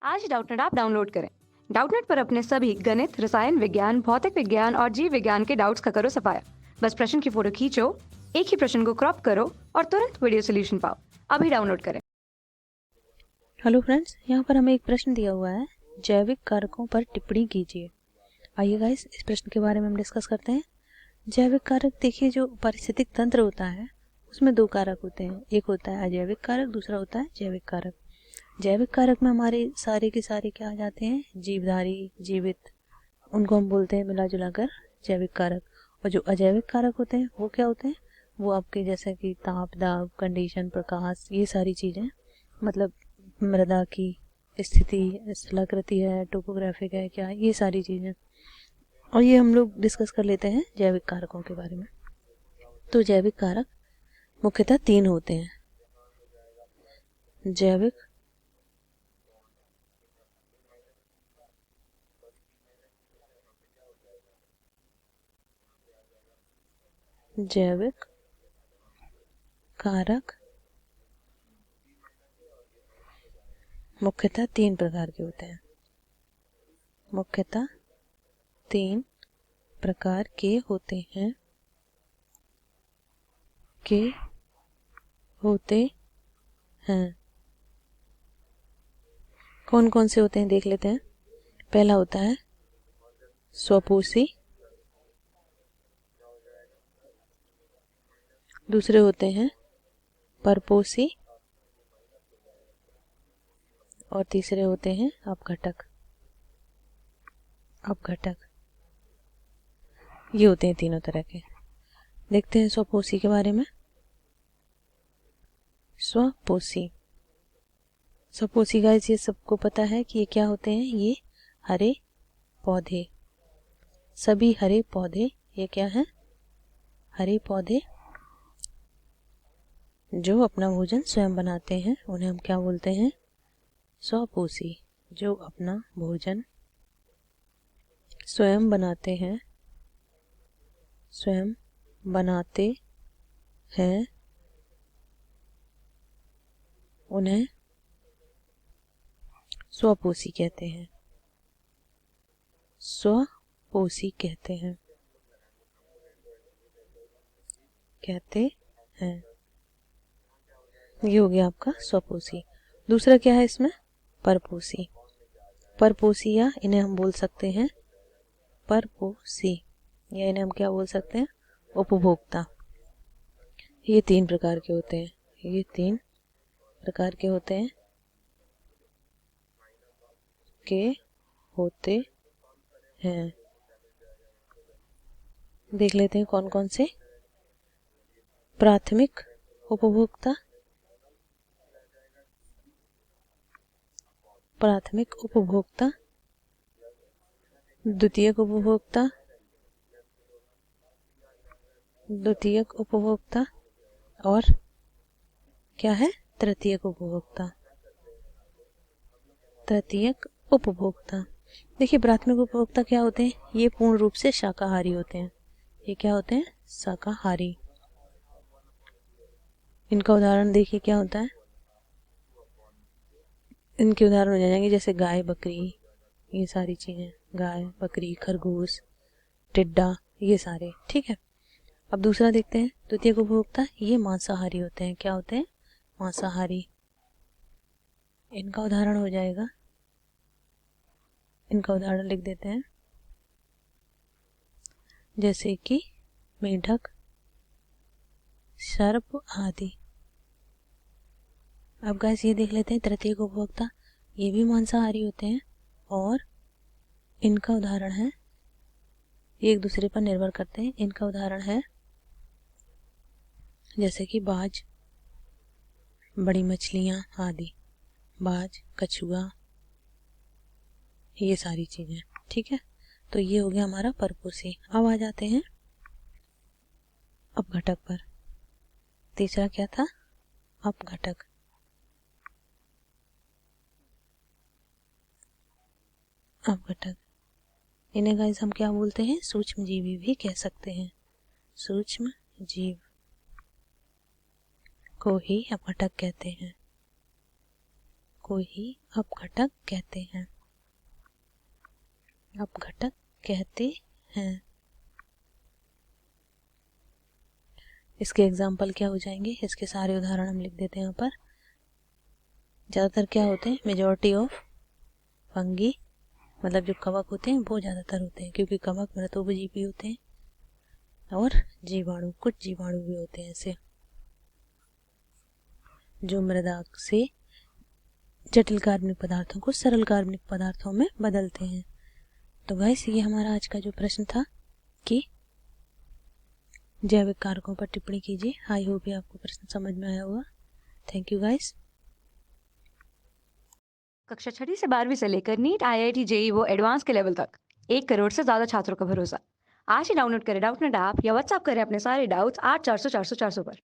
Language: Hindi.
आज डाउटनेट ऐप डाउनलोड करें। डाउटनेट पर अपने सभी गणित, रसायन विज्ञान, भौतिक विज्ञान और जीव विज्ञान के डाउट्स का करो सफाया। बस प्रश्न की फोटो खींचो, एक ही प्रश्न को क्रॉप करो और तुरंत वीडियो सोल्यूशन पाओ। अभी डाउनलोड करें। हेलो फ्रेंड्स, यहाँ पर हमें एक प्रश्न दिया हुआ है, जैविक कारकों पर टिप्पणी कीजिए। आइए गाइस, इस प्रश्न के बारे में हम डिस्कस करते हैं। जैविक कारक, देखिए जो पारिस्थितिक तंत्र होता है उसमें दो कारक होते हैं, एक होता है अजैविक कारक, दूसरा होता है जैविक कारक। जैविक कारक में हमारे सारे के सारे क्या आ जाते हैं, जीवधारी, जीवित, उनको हम बोलते हैं मिला जुला कर जैविक कारक। और जो अजैविक कारक होते हैं वो क्या होते हैं, वो आपके जैसे कि ताप, दाब, कंडीशन, प्रकाश, ये सारी चीज़ें, मतलब मृदा की स्थिति, स्थलाकृति है, टोपोग्राफिक है क्या, ये सारी चीज़ें। और ये हम लोग डिस्कस कर लेते हैं जैविक कारकों के बारे में। तो जैविक कारक मुख्यतः तीन होते हैं। जैविक जैविक कारक मुख्यतः तीन प्रकार के होते हैं। मुख्यतः तीन प्रकार के होते हैं कौन कौन से होते हैं देख लेते हैं। पहला होता है स्वपोषी, दूसरे होते हैं परपोषी और तीसरे होते हैं अपघटक। ये होते हैं तीनों तरह के। देखते हैं स्वपोषी के बारे में। स्वपोषी गाइस, ये सबको पता है कि ये क्या होते हैं, ये हरे पौधे, सभी हरे पौधे, ये क्या है, हरे पौधे जो अपना भोजन स्वयं बनाते हैं, उन्हें हम क्या बोलते हैं, स्वपोषी। जो अपना भोजन स्वयं बनाते हैं उन्हें स्वपोषी कहते हैं। ये हो गया आपका स्वपोषी। दूसरा क्या है इसमें, परपोषी, या इन्हें हम बोल सकते हैं परपोषी, या इन्हें हम क्या बोल सकते हैं, उपभोक्ता। ये तीन प्रकार के होते हैं। देख लेते हैं कौन कौन से। प्राथमिक उपभोक्ता, द्वितीयक उपभोक्ता और क्या है, तृतीयक उपभोक्ता। देखिए प्राथमिक उपभोक्ता क्या होते हैं, ये पूर्ण रूप से शाकाहारी होते हैं। ये क्या होते हैं, शाकाहारी। इनका उदाहरण देखिए क्या होता है, इनके उदाहरण हो जाएंगे जैसे गाय, बकरी, ये सारी चीजें, गाय, बकरी, खरगोश, टिड्डा, ये सारे, ठीक है। अब दूसरा देखते हैं, द्वितीय उपभोक्ता, ये मांसाहारी होते हैं। क्या होते हैं, मांसाहारी। इनका उदाहरण हो जाएगा, इनका उदाहरण लिख देते हैं, जैसे कि मेढक, सर्प आदि। अब गाइस ये देख लेते हैं तृतीय उपभोक्ता, ये भी मांसाहारी होते हैं और इनका उदाहरण है, ये एक दूसरे पर निर्भर करते हैं। इनका उदाहरण है जैसे कि बाज, बड़ी मछलियां आदि, बाज, कछुआ, ये सारी चीजें, ठीक है। तो ये हो गया हमारा परपोषी। अब आ जाते हैं अपघटक पर। तीसरा क्या था, अपघटक। इन्हें गाइस हम क्या बोलते हैं, सूक्ष्म जीवी भी कह सकते हैं। सूक्ष्म जीव को ही अपघटक कहते हैं। को ही अपघटक कहते हैं। अपघटक कहते हैं। इसके एग्जाम्पल क्या हो जाएंगे, इसके सारे उदाहरण हम लिख देते हैं यहाँ पर। ज़्यादातर क्या होते हैं, मेजॉरिटी ऑफ फंगी, मतलब जो कवक होते हैं वो ज़्यादातर होते हैं, क्योंकि कवक मृतोपजीवी होते हैं। और जीवाणु, कुछ जीवाणु भी होते हैं ऐसे जो मृदा से जटिल कार्बनिक पदार्थों को सरल कार्बनिक पदार्थों में बदलते हैं। तो गाइस ये हमारा आज का जो प्रश्न था कि जैविक कारकों पर टिप्पणी कीजिए। आई होप ये आपको प्रश्न समझ में आया होगा। Thank you guys. कक्षा 6वीं से 12वीं से लेकर नीट, IIT, JEE वो एडवांस के लेवल तक 1 करोड़ से ज़्यादा छात्रों का भरोसा। आज ही डाउनलोड करें डाउटनेट ऐप या व्हाट्सएप करें अपने सारे डाउट्स 8400 400 400 पर।